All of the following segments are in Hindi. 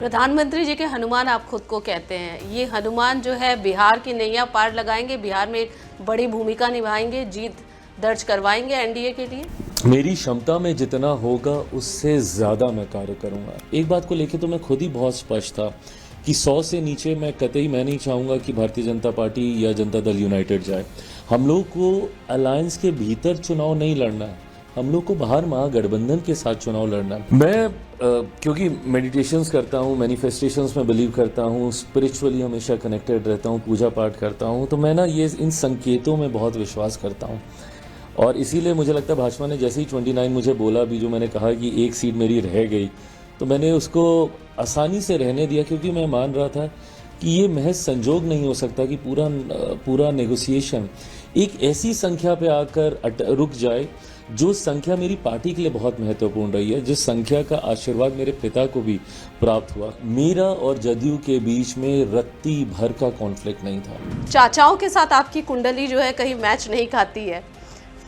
प्रधानमंत्री जी के हनुमान आप खुद को कहते हैं। ये हनुमान जो है बिहार की नैया पार लगाएंगे, बिहार में एक बड़ी भूमिका निभाएंगे, जीत दर्ज करवाएंगे एनडीए के लिए। मेरी क्षमता में जितना होगा उससे ज़्यादा मैं कार्य करूंगा। एक बात को लेकर तो मैं खुद ही बहुत स्पष्ट था कि 100 से नीचे मैं नहीं चाहूँगा कि भारतीय जनता पार्टी या जनता दल यूनाइटेड जाए। हम लोग को अलायंस के भीतर चुनाव नहीं लड़ना है, हम लोग को बाहर महागठबंधन के साथ चुनाव लड़ना है। मैं क्योंकि मेडिटेशंस करता हूँ, मैनिफेस्टेशंस में बिलीव करता हूँ, स्पिरिचुअली हमेशा कनेक्टेड रहता हूँ, पूजा पाठ करता हूँ, तो मैं ये इन संकेतों में बहुत विश्वास करता हूँ। और इसीलिए मुझे लगता है भाजपा ने जैसे ही 29 मुझे बोला भी, जो मैंने कहा कि एक सीट मेरी रह गई, तो मैंने उसको आसानी से रहने दिया, क्योंकि मैं मान रहा था कि ये महज संजोग नहीं हो सकता कि पूरा नेगोशिएशन एक ऐसी संख्या पे आकर रुक जाए जो संख्या मेरी पार्टी के लिए बहुत महत्वपूर्ण रही है, जिस संख्या का आशीर्वाद मेरे पिता को भी प्राप्त हुआ। मेरा और जदयू के बीच में रत्ती भर का कॉन्फ्लिक्ट नहीं था। चाचाओं के साथ आपकी कुंडली जो है कहीं मैच नहीं खाती है।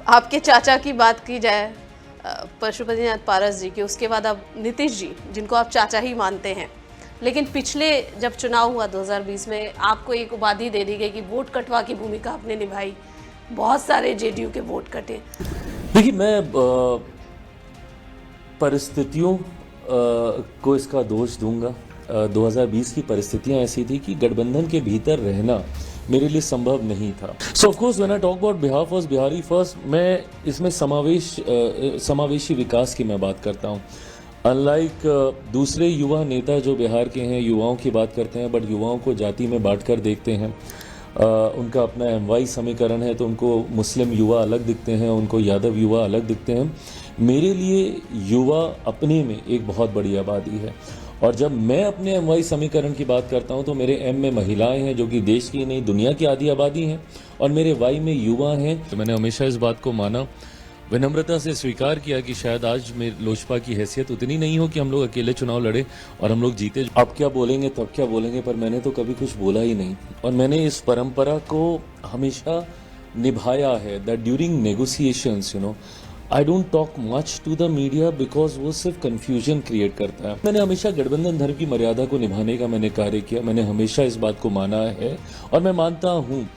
आपके चाचा की बात की जाए पशुपतिनाथ पारस जी की, उसके बाद अब नीतीश जी, जिनको आप चाचा ही मानते हैं, लेकिन पिछले जब चुनाव हुआ 2020 में आपको एक उपाधि दे दी गई कि वोट कटवा की भूमिका आपने निभाई, बहुत सारे जेडीयू के वोट कटे। देखिए, मैं परिस्थितियों को इसका दोष दूंगा। 2020 की परिस्थितियां ऐसी थी कि गठबंधन के भीतर रहना मेरे लिए संभव नहीं था। सो of course when I talk about Bihar first, Bihari first, मैं इसमें समावेशी विकास की मैं बात करता हूँ। अनलाइक दूसरे युवा नेता जो बिहार के हैं, युवाओं की बात करते हैं, बट युवाओं को जाति में बांटकर देखते हैं। उनका अपना एमवाई समीकरण है, तो उनको मुस्लिम युवा अलग दिखते हैं, उनको यादव युवा अलग दिखते हैं। मेरे लिए युवा अपने में एक बहुत बड़ी आबादी है, और जब मैं अपने एमवाई समीकरण की बात करता हूं तो मेरे एम में महिलाएं हैं जो कि देश की नहीं दुनिया की आधी आबादी हैं, और मेरे वाई में युवा हैं। तो मैंने हमेशा इस बात को माना, विनम्रता से स्वीकार किया कि शायद आज मेरे लोजपा की हैसियत उतनी नहीं हो कि हम लोग अकेले चुनाव लड़े और हम लोग जीते। अब क्या बोलेंगे तब क्या बोलेंगे, पर मैंने तो कभी कुछ बोला ही नहीं, और मैंने इस परंपरा को हमेशा निभाया है that during negotiations I don't talk much to the media, because वो सिर्फ कंफ्यूजन क्रिएट करता है। मैंने हमेशा गठबंधन धर्म की मर्यादा को निभाने का मैंने कार्य किया। मैंने हमेशा इस बात को माना है, और मैं मानता हूँ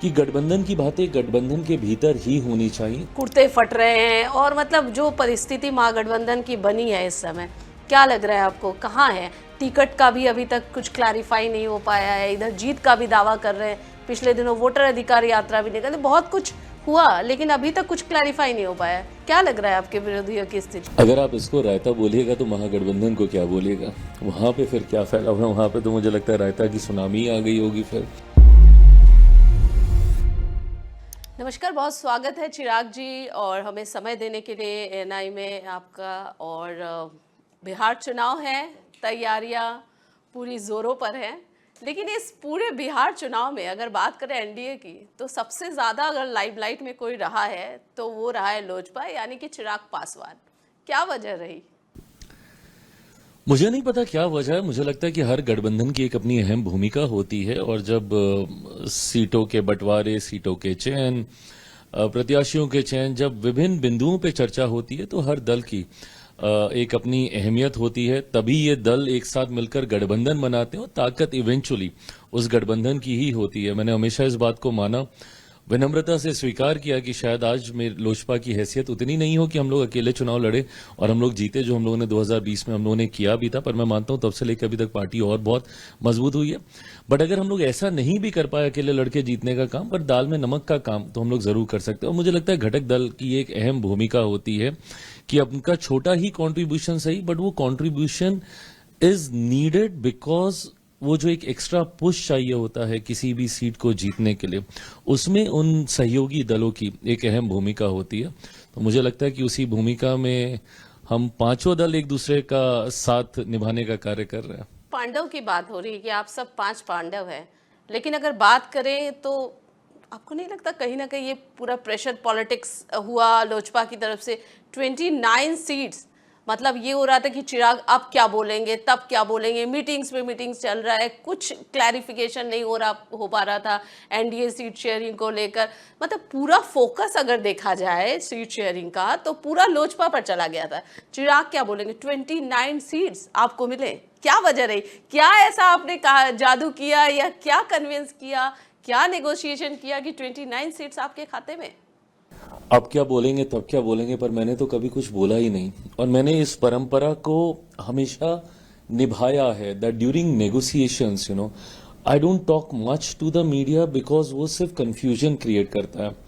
कि गठबंधन की बातें गठबंधन के भीतर ही होनी चाहिए। कुर्ते फट रहे हैं, और मतलब जो परिस्थिति महागठबंधन की बनी है इस समय, क्या लग रहा है आपको कहाँ है? टिकट का भी अभी तक कुछ क्लैरिफाई नहीं हो पाया है, इधर जीत का भी दावा कर रहे हैं, पिछले दिनों वोटर अधिकार यात्रा भी निकली, बहुत कुछ हुआ, लेकिन अभी तक कुछ क्लैरिफाई नहीं हो पाया। क्या लग रहा है आपके विरोधियों की स्थिति? अगर आप इसको रायता बोलिएगा तो महागठबंधन को क्या बोलिएगा? वहां पे फिर क्या फैला हुआ? वहां पे तो मुझे लगता है रायता की सुनामी आ गई होगी फिर। नमस्कार, बहुत स्वागत है चिराग जी, और हमें समय देने के लिए एएनआई में आपका। और बिहार चुनाव है, तैयारियां पूरी जोरों पर हैं, लेकिन इस पूरे बिहार चुनाव में अगर बात करें एनडीए की, तो सबसे ज़्यादा अगर लाइमलाइट में कोई रहा है तो वो रहा है लोजपा, यानी कि चिराग पासवान। क्या वजह रही? मुझे नहीं पता क्या वजह है। मुझे लगता है कि हर गठबंधन की एक अपनी अहम भूमिका होती है, और जब सीटों के बंटवारे, सीटों के चयन, प्रत्याशियों के चयन, जब विभिन्न बिंदुओं पे चर्चा होती है, तो हर दल की एक अपनी अहमियत होती है। तभी ये दल एक साथ मिलकर गठबंधन बनाते हैं, और ताकत इवेंचुअली उस गठबंधन की ही होती है। मैंने हमेशा इस बात को माना, विनम्रता से स्वीकार किया कि शायद आज मेरे लोजपा की हैसियत उतनी नहीं हो कि हम लोग अकेले चुनाव लड़े और हम लोग जीते, जो हम लोगों ने 2020 में हम लोगों ने किया भी था। पर मैं मानता हूं तब से लेकर अभी तक पार्टी और बहुत मजबूत हुई है। बट अगर हम लोग ऐसा नहीं भी कर पाए अकेले लड़के जीतने का काम, पर दाल में नमक का काम तो हम लोग जरूर कर सकते हैं। और मुझे लगता है घटक दल की एक अहम भूमिका होती है कि उनका छोटा ही कॉन्ट्रीब्यूशन सही, बट वो कॉन्ट्रीब्यूशन इज नीडेड, बिकॉज वो जो एक एक्स्ट्रा पुश चाहिए होता है किसी भी सीट को जीतने के लिए, उसमें उन सहयोगी दलों की एक अहम भूमिका होती है। तो मुझे लगता है कि उसी भूमिका में हम पांचों दल एक दूसरे का साथ निभाने का कार्य कर रहे हैं। पांडव की बात हो रही है कि आप सब 5 पांडव हैं, लेकिन अगर बात करें तो आपको नहीं लगता कहीं ना कहीं ये पूरा प्रेशर पॉलिटिक्स हुआ लोजपा की तरफ से? 29 सीट्स, मतलब ये हो रहा था कि चिराग अब क्या बोलेंगे, तब क्या बोलेंगे, मीटिंग्स पे मीटिंग्स चल रहा है, कुछ क्लैरिफिकेशन नहीं हो पा रहा था एनडीए सीट शेयरिंग को लेकर। मतलब पूरा फोकस अगर देखा जाए सीट शेयरिंग का तो पूरा लोजपा पर चला गया था। चिराग क्या बोलेंगे, 29 सीट्स आपको मिले, क्या वजह रही, क्या ऐसा आपने कहा जादू किया या क्या कन्विंस किया, क्या नेगोशिएशन किया कि 29 सीट्स आपके खाते में? अब क्या बोलेंगे तब क्या बोलेंगे, पर मैंने तो कभी कुछ बोला ही नहीं। और मैंने इस परंपरा को हमेशा निभाया है that during negotiations I don't talk much to the media because वो सिर्फ कंफ्यूजन क्रिएट करता है।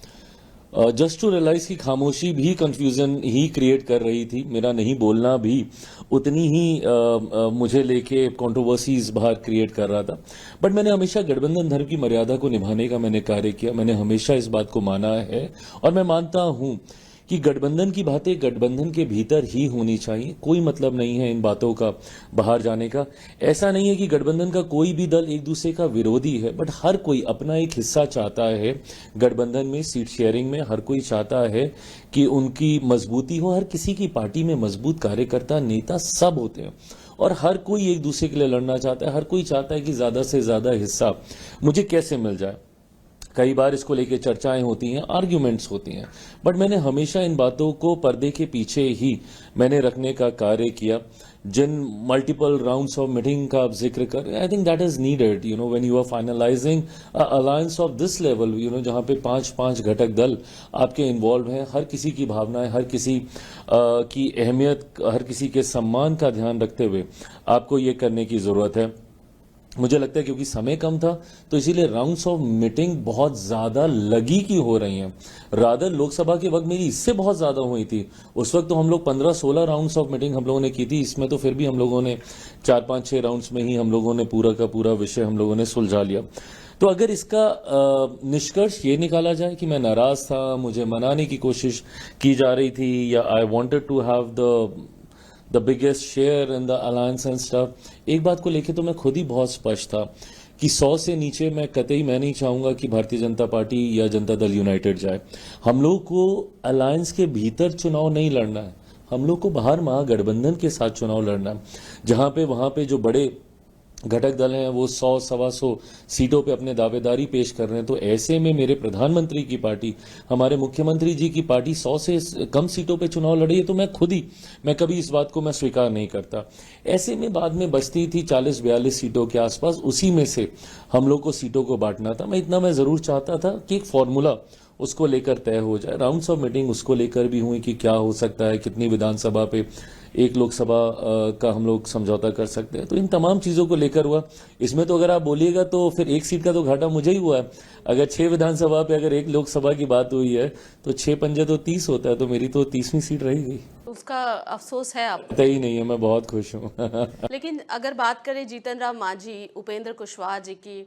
जस्ट टू रियलाइज की खामोशी भी कंफ्यूजन ही क्रिएट कर रही थी, मेरा नहीं बोलना भी उतनी ही मुझे लेके कंट्रोवर्सीज बाहर क्रिएट कर रहा था। बट मैंने हमेशा गठबंधन धर्म की मर्यादा को निभाने का मैंने कार्य किया, मैंने हमेशा इस बात को माना है और मैं मानता हूं कि गठबंधन की बातें गठबंधन के भीतर ही होनी चाहिए। कोई मतलब नहीं है इन बातों का बाहर जाने का। ऐसा नहीं है कि गठबंधन का कोई भी दल एक दूसरे का विरोधी है, बट हर कोई अपना एक हिस्सा चाहता है गठबंधन में, सीट शेयरिंग में। हर कोई चाहता है कि उनकी मजबूती हो। हर किसी की पार्टी में मजबूत कार्यकर्ता नेता सब होते हैं और हर कोई एक दूसरे के लिए लड़ना चाहता है। हर कोई चाहता है कि ज्यादा से ज्यादा हिस्सा मुझे कैसे मिल जाए। कई बार इसको लेकर चर्चाएं होती हैं, आर्ग्यूमेंट्स होती हैं, बट मैंने हमेशा इन बातों को पर्दे के पीछे ही मैंने रखने का कार्य किया। जिन मल्टीपल राउंड्स ऑफ मीटिंग का आप जिक्र कर, I think that is needed when you are finalizing alliance of this level, जहां पे 5 घटक दल आपके इन्वॉल्व हैं। हर किसी की भावनाएं, हर किसी की अहमियत, हर किसी के सम्मान का ध्यान रखते हुए आपको ये करने की जरूरत है। मुझे लगता है क्योंकि समय कम था तो इसीलिए राउंड्स ऑफ मीटिंग बहुत ज्यादा लगी की हो रही हैं। रादर लोकसभा के वक्त मेरी इससे बहुत ज्यादा हुई थी। उस वक्त तो हम लोग 15-16 राउंड्स ऑफ मीटिंग हम लोगों ने की थी। इसमें तो फिर भी हम लोगों ने 4-5-6 राउंड्स में ही हम लोगों ने पूरा का पूरा विषय हम लोगों ने सुलझा लिया। तो अगर इसका निष्कर्ष ये निकाला जाए कि मैं नाराज था, मुझे मनाने की कोशिश की जा रही थी, या I wanted to have the biggest share in the alliance and stuff, एक बात को लेके तो मैं खुद ही बहुत स्पष्ट था कि 100 से नीचे मैं नहीं चाहूंगा कि भारतीय जनता पार्टी या जनता दल यूनाइटेड जाए। हम लोग को अलायंस के भीतर चुनाव नहीं लड़ना है, हम लोग को बाहर महागठबंधन के साथ चुनाव लड़ना है। जहां पे वहां पे जो बड़े घटक दल हैं वो 100-125 सीटों पे अपने दावेदारी पेश कर रहे हैं। तो ऐसे में मेरे प्रधानमंत्री की पार्टी, हमारे मुख्यमंत्री जी की पार्टी 100 से कम सीटों पे चुनाव लड़ी है, तो मैं कभी इस बात को मैं स्वीकार नहीं करता। ऐसे में बाद में बचती थी 40-42 सीटों के आसपास, उसी में से हम लोग को सीटों को बांटना था। इतना मैं जरूर चाहता था कि एक फॉर्मूला उसको लेकर तय हो जाए। राउंड्स ऑफ मीटिंग उसको लेकर भी हुई कि क्या हो सकता है, कितनी विधानसभा पे एक लोकसभा का हम लोग समझौता कर सकते हैं। तो इन तमाम चीजों को लेकर हुआ। इसमें तो अगर आप बोलिएगा तो फिर एक सीट का तो घाटा मुझे ही हुआ है। अगर 6 विधानसभा पे अगर एक लोकसभा की बात हुई है तो 6 पंजे तो 30 होता है, तो मेरी तो 30वीं सीट रहेगी। उसका अफसोस है आप? पता ही नहीं है, मैं बहुत खुश हूँ। लेकिन अगर बात करें जीतन राम मांझी, उपेंद्र कुशवाहा जी की,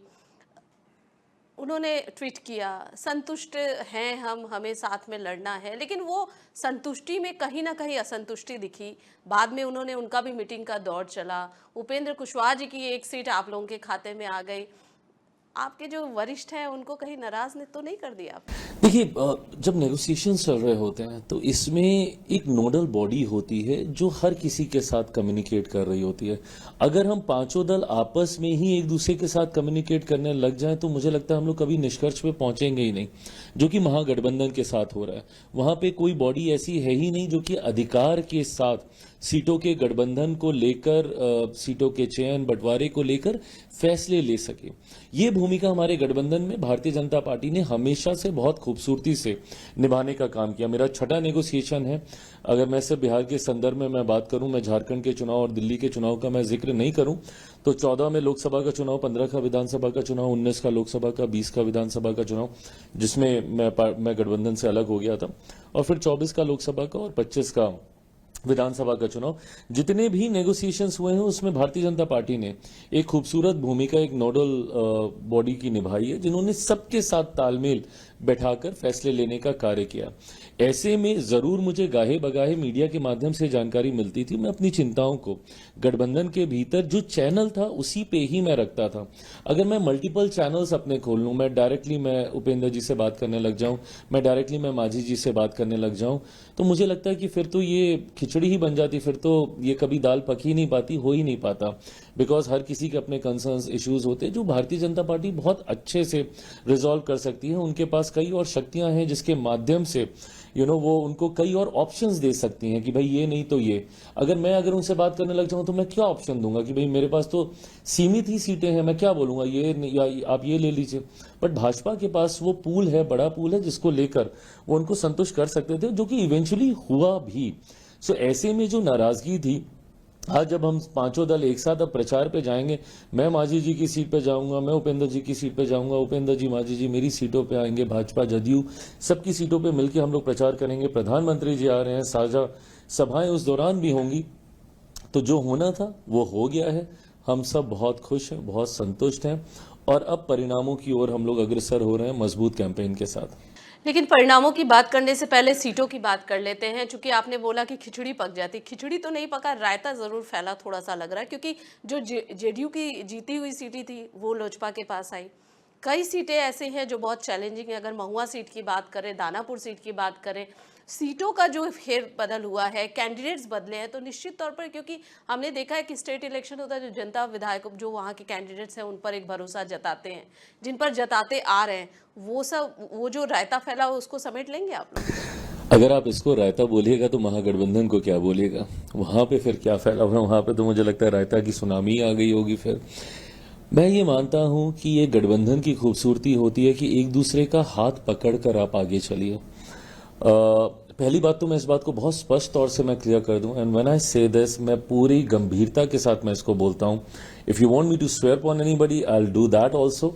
उन्होंने ट्वीट किया संतुष्ट हैं हम, हमें साथ में लड़ना है, लेकिन वो संतुष्टि में कहीं ना कहीं असंतुष्टि दिखी। बाद में उनका भी मीटिंग का दौर चला। उपेंद्र कुशवाहा जी की एक सीट आप लोगों के खाते में आ गई। आपके जो वरिष्ठ हैं उनको कहीं नाराज ने तो नहीं कर दिया? देखिए, जब नेगोशिएशन चल रहे होते हैं तो इसमें एक नोडल बॉडी होती है जो हर किसी के साथ कम्युनिकेट कर रही होती है। अगर हम पांचों दल आपस में ही एक दूसरे के साथ कम्युनिकेट करने लग जाएं तो मुझे लगता है हम लोग कभी निष्कर्ष पे पहुंचेंगे ही नहीं, जो कि महागठबंधन के साथ हो रहा है। वहां पे कोई बॉडी ऐसी है ही नहीं जो कि अधिकार के साथ सीटों के गठबंधन को लेकर, सीटों के चयन बंटवारे को लेकर फैसले ले सके। ये भूमिका हमारे गठबंधन में भारतीय जनता पार्टी ने हमेशा से बहुत खूबसूरती से निभाने का काम किया। मेरा 6ठा नेगोशिएशन है। अगर मैं सिर्फ बिहार के संदर्भ में मैं बात करूं, मैं झारखंड के चुनाव और दिल्ली के चुनाव का मैं जिक्र नहीं करूं, तो 14 में लोकसभा का चुनाव, 15 का विधानसभा का चुनाव, 19 का लोकसभा का, 20 का विधानसभा का चुनाव, जिसमें मैं गठबंधन से अलग हो गया था, और फिर 24 का लोकसभा का और 25 का विधानसभा का चुनाव। जितने भी नेगोशिएशंस हुए हैं उसमें भारतीय जनता पार्टी ने एक खूबसूरत भूमिका एक नोडल बॉडी की निभाई है, जिन्होंने सबके साथ तालमेल बैठाकर फैसले लेने का कार्य किया। ऐसे में जरूर मुझे गाहे बगाहे मीडिया के माध्यम से जानकारी मिलती थी। मैं अपनी चिंताओं को गठबंधन के भीतर जो चैनल था उसी पे ही मैं रखता था। अगर मैं मल्टीपल चैनल्स अपने खोल लूं, मैं उपेंद्र जी से बात करने लग जाऊं, मैं डायरेक्टली मैं माझी जी से बात करने लग जाऊं, तो मुझे लगता है कि फिर तो ये खिचड़ी ही बन जाती, फिर तो ये कभी दाल पक ही नहीं पाती, हो ही नहीं पाता। बिकॉज हर किसी के अपने कंसर्न्स, इश्यूज होते हैं जो भारतीय जनता पार्टी बहुत अच्छे से रिजॉल्व कर सकती है। उनके पास कई और शक्तियां हैं जिसके माध्यम से वो उनको कई और ऑप्शंस दे सकती हैं कि भाई ये नहीं तो ये। अगर उनसे बात करने लग जाऊं तो मैं क्या ऑप्शन दूंगा कि भाई मेरे पास तो सीमित ही सीटें हैं, मैं क्या बोलूंगा या आप ये ले लीजिए। बट भाजपा के पास वो पूल है, बड़ा पूल है, जिसको लेकर वो उनको संतुष्ट कर सकते थे, जो कि इवेंचुअली हुआ भी। सो ऐसे में जो नाराजगी थी, आज जब हम पांचों दल एक साथ अब प्रचार पे जाएंगे, मैं माझी जी की सीट पे जाऊंगा, मैं उपेंद्र जी की सीट पे जाऊंगा, उपेंद्र जी माझी जी मेरी सीटों पे आएंगे, भाजपा जदयू सबकी सीटों पे मिलकर हम लोग प्रचार करेंगे। प्रधानमंत्री जी आ रहे हैं, साझा सभाएं उस दौरान भी होंगी। तो जो होना था वो हो गया है। हम सब बहुत खुश हैं, बहुत संतुष्ट हैं और अब परिणामों की ओर हम लोग अग्रसर हो रहे हैं मजबूत कैंपेन के साथ। लेकिन परिणामों की बात करने से पहले सीटों की बात कर लेते हैं, क्योंकि आपने बोला कि खिचड़ी पक जाती। खिचड़ी तो नहीं पका, रायता जरूर फैला, थोड़ा सा लग रहा है, क्योंकि जो जेडीयू की जीती हुई सीटें थी वो लोजपा के पास आई। कई सीटें ऐसी हैं जो बहुत चैलेंजिंग है। अगर महुआ सीट की बात करें, दानापुर सीट की बात करें, सीटों का जो फेर बदल हुआ है, कैंडिडेट्स बदले हैं, तो निश्चित तौर पर, क्योंकि हमने देखा है कि स्टेट इलेक्शन होता है, जो जनता विधायक जो वहाँ के कैंडिडेट्स हैं उन पर एक भरोसा जताते हैं, जिन पर जताते आ रहे हैं, वो जो रायता फैला हो उसको समेट लेंगे आप लोग? अगर आप इसको रायता बोलिएगा तो महागठबंधन को क्या बोलिएगा? वहां पे फिर क्या फैला हुआ है? वहां पे तो मुझे लगता है रायता की सुनामी आ गई होगी। फिर मैं ये मानता हूं कि ये गठबंधन की खूबसूरती होती है कि एक दूसरे का हाथ पकड़कर आप आगे चलिए। पहली बात तो मैं इस बात को बहुत स्पष्ट तौर से मैं क्लियर कर दूं, एंड व्हेन आई से दिस, मैं पूरी गंभीरता के साथ मैं इसको बोलता हूं। If you want me to swear upon anybody, I will do that also.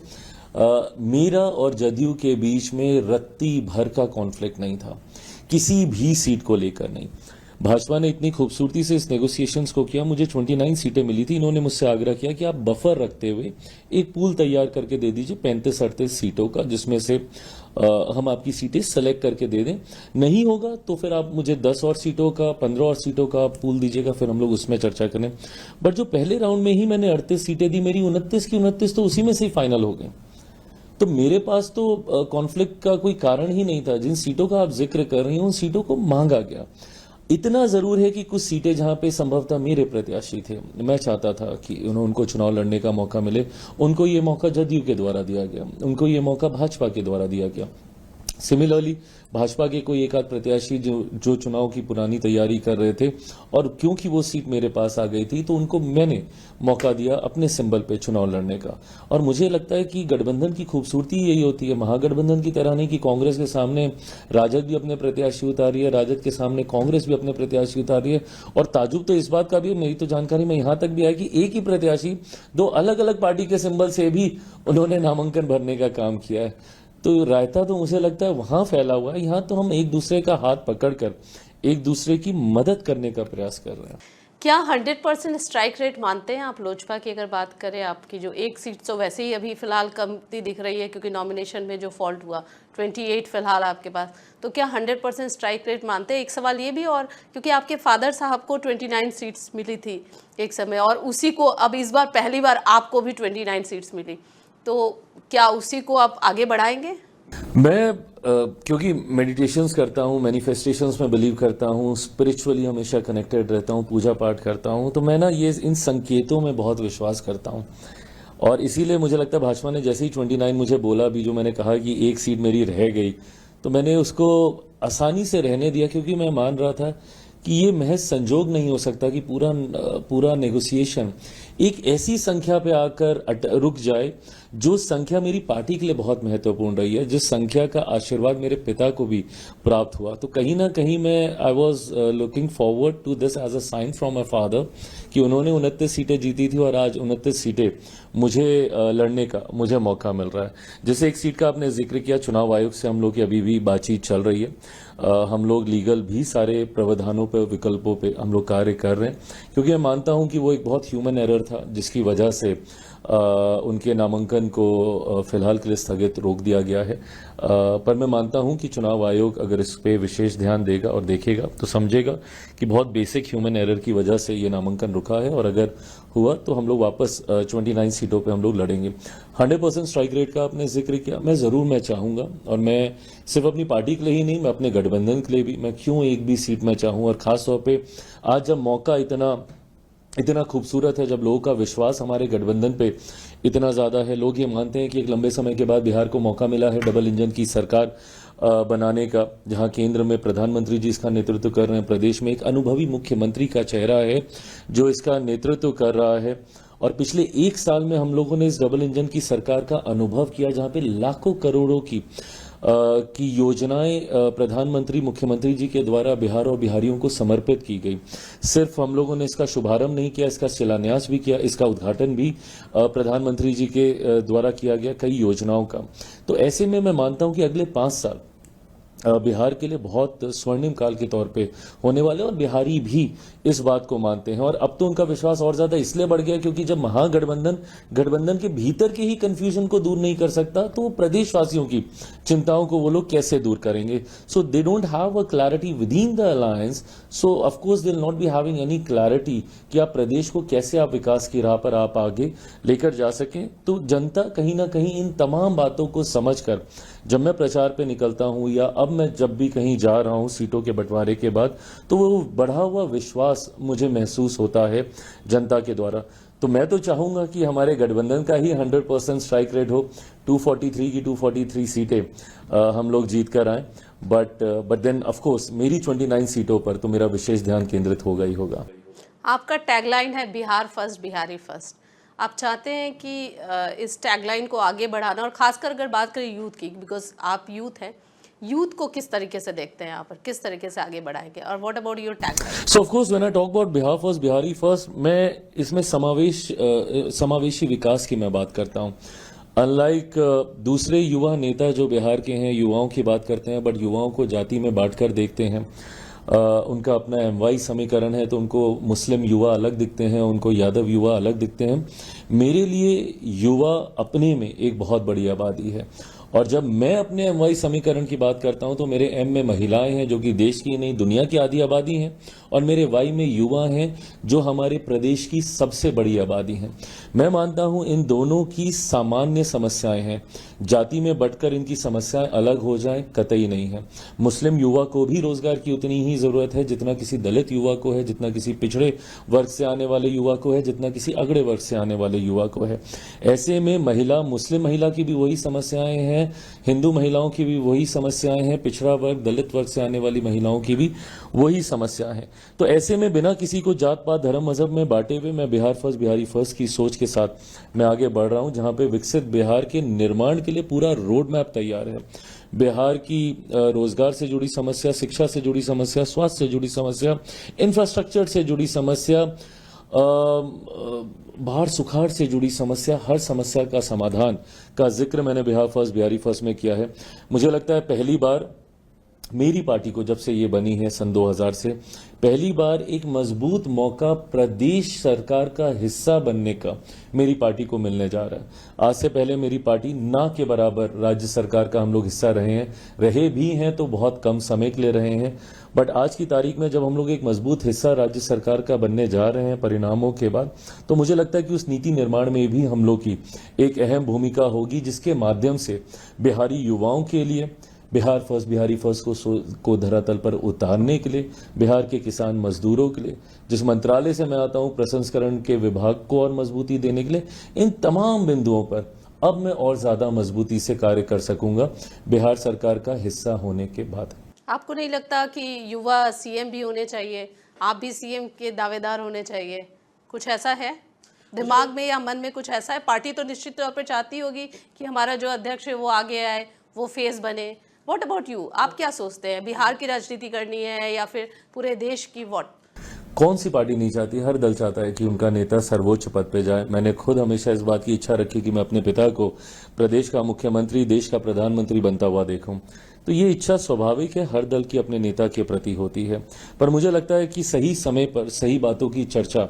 मेरा और जदयू के बीच में रत्ती भर का कॉन्फ्लिक्ट नहीं था, किसी भी सीट को लेकर नहीं। भाजपा ने इतनी खूबसूरती से इस नेगोशिएशंस को किया, मुझे 29 सीटें मिली थी। इन्होंने मुझसे आग्रह किया कि आप बफर रखते हुए एक पूल तैयार करके दे दीजिए 35-38 सीटों का, जिसमें से हम आपकी सीटें सेलेक्ट करके दे दें। नहीं होगा तो फिर आप मुझे 10 और सीटों का, 15 और सीटों का पूल दीजिएगा, फिर हम लोग उसमें चर्चा करें। बट जो पहले राउंड में ही मैंने 38 सीटें दी, मेरी 29 की 29 तो उसी में से ही फाइनल हो गए। तो मेरे पास तो कॉन्फ्लिक्ट का कोई कारण ही नहीं था। जिन सीटों का आप जिक्र कर रही हैं उन सीटों को मांगा गया। इतना जरूर है कि कुछ सीटें जहां पे संभवतः मेरे प्रत्याशी थे, मैं चाहता था कि उनको चुनाव लड़ने का मौका मिले, उनको ये मौका जदयू के द्वारा दिया गया, उनको ये मौका भाजपा के द्वारा दिया गया। सिमिलरली भाजपा के कोई एक आध प्रत्याशी जो चुनाव की पुरानी तैयारी कर रहे थे, और क्योंकि वो सीट मेरे पास आ गई थी तो उनको मैंने मौका दिया अपने सिंबल पे चुनाव लड़ने का। और मुझे लगता है कि गठबंधन की खूबसूरती यही होती है, महागठबंधन की तरह नहीं कि कांग्रेस के सामने राजद भी अपने प्रत्याशी उतार रही है, राजद के सामने कांग्रेस भी अपने प्रत्याशी उतार रही है। और ताजुब तो इस बात का भी, मेरी तो जानकारी में यहां तक भी है कि एक ही प्रत्याशी दो अलग अलग पार्टी के सिंबल से भी उन्होंने नामांकन भरने का काम किया है। तो रायता तो मुझे लगता है वहां फैला हुआ है, यहां तो हम एक दूसरे का हाथ पकड़कर एक दूसरे की मदद करने का प्रयास कर रहे हैं। क्या 100% स्ट्राइक रेट मानते हैं आप लोजपा की? अगर बात करें आपकी जो एक सीट तो वैसे ही अभी फिलहाल कमती दिख रही है, क्योंकि नॉमिनेशन में जो फॉल्ट हुआ 28 फिलहाल आपके पास, तो क्या 100% स्ट्राइक रेट मानते हैं? एक सवाल ये भी, और क्योंकि आपके फादर साहब को 29 सीट्स मिली थी एक समय, और उसी को अब इस बार पहली बार आपको भी 29 सीट्स मिली, तो क्या उसी को आप आगे बढ़ाएंगे? मैं क्योंकि मेडिटेशंस करता हूँ, मैनिफेस्टेशंस में बिलीव करता हूँ, स्पिरिचुअली हमेशा कनेक्टेड रहता हूँ, पूजा पाठ करता हूँ, तो मैं ये इन संकेतों में बहुत विश्वास करता हूँ। और इसीलिए मुझे लगता है भाजपा ने जैसे ही 29 मुझे बोला भी, जो मैंने कहा कि एक सीट मेरी रह गई, तो मैंने उसको आसानी से रहने दिया, क्योंकि मैं मान रहा था कि ये महज संजोग नहीं हो सकता कि पूरा नेगोशिएशन एक ऐसी संख्या पे आकर रुक जाए जो संख्या मेरी पार्टी के लिए बहुत महत्वपूर्ण रही है, जिस संख्या का आशीर्वाद मेरे पिता को भी प्राप्त हुआ। तो कहीं ना कहीं मैं I was looking forward to this as a sign from my father कि उन्होंने 29 सीटें जीती थी और आज 29 सीटें मुझे लड़ने का मुझे मौका मिल रहा है। जैसे एक सीट का आपने जिक्र किया, चुनाव आयोग से हम लोग की अभी भी बातचीत चल रही है। हम लोग लीगल भी सारे प्रावधानों पर, विकल्पों पे हम लोग कार्य कर रहे हैं, क्योंकि मैं मानता हूं कि वो एक बहुत ह्यूमन एरर था, जिसकी वजह से उनके नामांकन को फिलहाल के लिए स्थगित रोक दिया गया है। पर मैं मानता हूं कि चुनाव आयोग अगर इस पे विशेष ध्यान देगा और देखेगा तो समझेगा कि बहुत बेसिक ह्यूमन एरर की वजह से ये नामांकन रुका है, और अगर हुआ तो हम लोग वापस 29 सीटों पे हम लोग लड़ेंगे। 100% स्ट्राइक रेट का आपने जिक्र किया, मैं चाहूंगा, और मैं सिर्फ अपनी पार्टी के लिए ही नहीं, मैं अपने गठबंधन के लिए भी, मैं क्यों एक भी सीट में चाहूं। और खासतौर पे आज जब मौका इतना खूबसूरत है, जब लोगों का विश्वास हमारे गठबंधन पे इतना ज्यादा है, लोग ये मानते हैं कि एक लंबे समय के बाद बिहार को मौका मिला है डबल इंजन की सरकार बनाने का, जहां केंद्र में प्रधानमंत्री जी इसका नेतृत्व कर रहे हैं, प्रदेश में एक अनुभवी मुख्यमंत्री का चेहरा है जो इसका नेतृत्व कर रहा है। और पिछले एक साल में हम लोगों ने इस डबल इंजन की सरकार का अनुभव किया, जहां पे लाखों करोड़ों की योजनाएं प्रधानमंत्री मुख्यमंत्री जी के द्वारा बिहार और बिहारियों को समर्पित की गई। सिर्फ हम लोगों ने इसका शुभारंभ नहीं किया, इसका शिलान्यास भी किया, इसका उद्घाटन भी प्रधानमंत्री जी के द्वारा किया गया कई योजनाओं का। तो ऐसे में मैं मानता हूं कि अगले 5 साल बिहार के लिए बहुत स्वर्णिम काल के तौर पे होने वाले, और बिहारी भी इस बात को मानते हैं। और अब तो उनका विश्वास और ज्यादा इसलिए बढ़ गया क्योंकि जब गठबंधन के भीतर के ही कंफ्यूजन को दूर नहीं कर सकता, तो वो प्रदेशवासियों की चिंताओं को वो लोग कैसे दूर करेंगे। So they don't have a clarity within the alliance, so of course they will not be having any clarity कि आप प्रदेश को कैसे आप विकास की राह पर आप आगे लेकर जा सकें। तो जनता कहीं ना कहीं इन तमाम बातों को समझकर जब मैं प्रचार पे निकलता हूं, या अब मैं जब भी कहीं जा रहा हूं सीटों के बंटवारे के बाद, तो वो बढ़ा हुआ विश्वास मुझे महसूस होता है जनता के द्वारा। तो मैं तो चाहूंगा कि हमारे गठबंधन का ही 100% स्ट्राइक रेट हो, 243 की 243 सीटें हम लोग जीत कर आए। बट देन ऑफ कोर्स मेरी 29 सीटों पर तो मेरा विशेष ध्यान केंद्रित होगा ही होगा। आपका टैगलाइन है बिहार फर्स्ट, बिहारी फर्स्ट। आप चाहते हैं कि इस टैगलाइन को आगे बढ़ाना, और खासकर अगर बात करें यूथ की, बिकॉज आप यूथ हैं, यूथ को किस तरीके से देखते हैं यहाँ पर, किस तरीके से आगे बढ़ाएंगे, और what about your tagline? So of course when I talk about Bihar first, Bihari first, मैं इसमें समावेशी विकास की मैं बात करता हूँ। अनलाइक दूसरे युवा नेता जो बिहार के हैं, युवाओं की बात करते हैं, बट युवाओं को जाति में बांटकर देखते हैं। उनका अपना MY समीकरण है, तो उनको मुस्लिम युवा अलग दिखते हैं, उनको यादव युवा अलग दिखते हैं। मेरे लिए युवा अपने में एक बहुत बड़ी आबादी है, और जब मैं अपने MY समीकरण की बात करता हूं तो मेरे M में महिलाएं हैं जो कि देश की नहीं दुनिया की आधी आबादी हैं, और मेरे Y में युवा हैं जो हमारे प्रदेश की सबसे बड़ी आबादी हैं। मैं मानता हूं इन दोनों की सामान्य समस्याएं हैं, जाति में बंटकर इनकी समस्याएं अलग हो जाएं कतई नहीं है। मुस्लिम युवा को भी रोजगार की उतनी ही जरूरत है जितना किसी दलित युवा को है, जितना किसी पिछड़े वर्ग से आने वाले युवा को है, जितना किसी अगड़े वर्ग से आने वाले युवा को है। ऐसे में मुस्लिम महिला की भी वही समस्याएं हैं, हिंदू महिलाओं की भी वही समस्याएं हैं, पिछड़ा वर्ग दलित वर्ग से आने वाली महिलाओं की भी वही समस्या है। तो ऐसे में बिना किसी को जात पात धर्म मजहब में बांटे हुए मैं बिहार फर्स्ट, बिहारी फर्स्ट की सोच के साथ मैं आगे बढ़ रहा हूं, जहां पे विकसित बिहार के निर्माण के लिए पूरा रोड मैप तैयार है। बिहार की रोजगार से जुड़ी समस्या, शिक्षा से जुड़ी समस्या, स्वास्थ्य से जुड़ी समस्या, इंफ्रास्ट्रक्चर से जुड़ी समस्या, बाढ़ सुखाड़ से जुड़ी समस्या, हर समस्या का समाधान का जिक्र मैंने बिहार फर्स्ट, बिहारी फर्स्ट में किया है। मुझे लगता है पहली बार मेरी पार्टी को जब से ये बनी है सन 2000 से, पहली बार एक मजबूत मौका प्रदेश सरकार का हिस्सा बनने का मेरी पार्टी को मिलने जा रहा है। आज से पहले मेरी पार्टी ना के बराबर राज्य सरकार का हम लोग हिस्सा रहे भी हैं तो बहुत कम समय के लिए रहे हैं, बट आज की तारीख में जब हम लोग एक मजबूत हिस्सा राज्य सरकार का बनने जा रहे हैं परिणामों के बाद, तो मुझे लगता है कि उस नीति निर्माण में भी हम लोग की एक अहम भूमिका होगी, जिसके माध्यम से बिहारी युवाओं के लिए बिहार फर्स्ट, बिहारी फर्स्ट को धरातल पर उतारने के लिए, बिहार के किसान मजदूरों के लिए, जिस मंत्रालय से मैं आता हूं प्रसंस्करण के विभाग को और मजबूती देने के लिए, इन तमाम बिंदुओं पर अब मैं और ज्यादा मजबूती से कार्य कर सकूंगा बिहार सरकार का हिस्सा होने के बाद। आपको नहीं लगता कि युवा CM भी होने चाहिए, आप भी CM के दावेदार होने चाहिए? कुछ ऐसा है दिमाग में या मन में, कुछ ऐसा है? पार्टी तो निश्चित तौर पर चाहती होगी कि हमारा जो अध्यक्ष है वो आगे आए, वो फेस बने। व्हाट अबाउट यू, आप क्या सोचते हैं? बिहार की राजनीति करनी है या फिर पूरे देश की? व्हाट, कौन सी पार्टी नहीं चाहती? हर दल चाहता है कि उनका नेता सर्वोच्च पद पे जाए। मैंने खुद हमेशा इस बात की इच्छा रखी कि मैं अपने पिता को प्रदेश का मुख्यमंत्री, देश का प्रधानमंत्री बनता हुआ देखूं। तो ये इच्छा स्वाभाविक है, हर दल की अपने नेता के प्रति होती है, पर मुझे लगता है कि सही समय पर सही बातों की चर्चा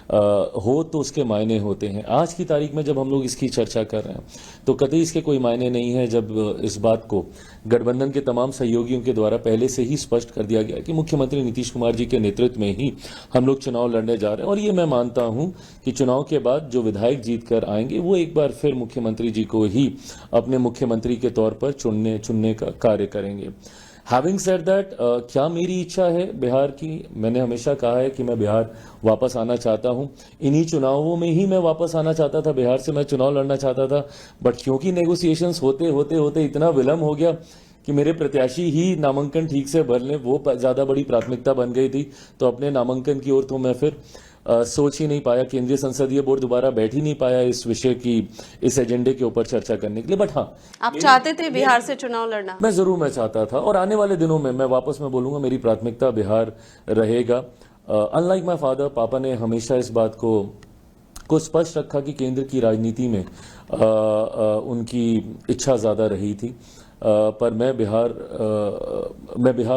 हो तो उसके मायने होते हैं। आज की तारीख में जब हम लोग इसकी चर्चा कर रहे हैं तो कतई इसके कोई मायने नहीं है जब इस बात को गठबंधन के तमाम सहयोगियों के द्वारा पहले से ही स्पष्ट कर दिया गया कि मुख्यमंत्री नीतीश कुमार जी के नेतृत्व में ही हम लोग चुनाव लड़ने जा रहे हैं। और ये मैं मानता हूं कि चुनाव के बाद जो विधायक जीत कर आएंगे वो एक बार फिर मुख्यमंत्री जी को ही अपने मुख्यमंत्री के तौर पर चुनने का कार्य करेंगे। हैविंग सेड दैट, क्या मेरी इच्छा है बिहार की? मैंने हमेशा कहा है कि मैं बिहार वापस आना चाहता हूं। इन्हीं चुनावों में ही मैं वापस आना चाहता था, बिहार से मैं चुनाव लड़ना चाहता था। बट क्योंकि नेगोशिएशंस होते इतना विलंब हो गया कि मेरे प्रत्याशी ही नामांकन ठीक से भर लें वो ज्यादा बड़ी प्राथमिकता बन गई थी। तो अपने नामांकन की ओर तो मैं फिर सोच ही नहीं पाया, केंद्रीय संसदीय बोर्ड दोबारा बैठ ही नहीं पाया इस विषय की, इस एजेंडे के ऊपर चर्चा करने के लिए। बट हाँ, आप चाहते थे बिहार से चुनाव लड़ना? मैं चाहता था और आने वाले दिनों में मैं वापस मैं बोलूंगा मेरी प्राथमिकता बिहार रहेगा। अनलाइक माय फादर, पापा ने हमेशा इस बात को स्पष्ट रखा कि केंद्र की राजनीति में उनकी इच्छा ज्यादा रही थी। पर मैं बिहार